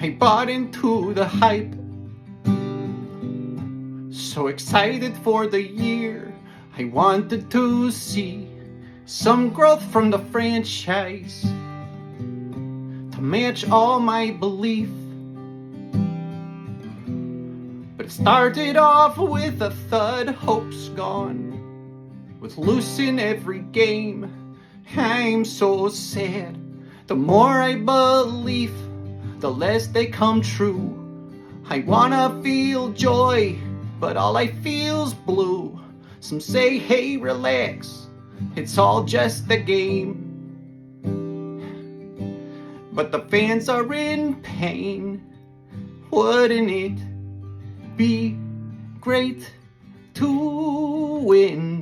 I bought into the hype. So excited for the year. I wanted to see some growth from the franchise to match all my belief. But it started off with a thud, hope's gone, with losing every game. I'm so sad. The more I believe, the less they come true. I wanna feel joy, but all I feel's blue. Some say, hey, relax, it's all just a game. But the fans are in pain. Wouldn't it be great to win?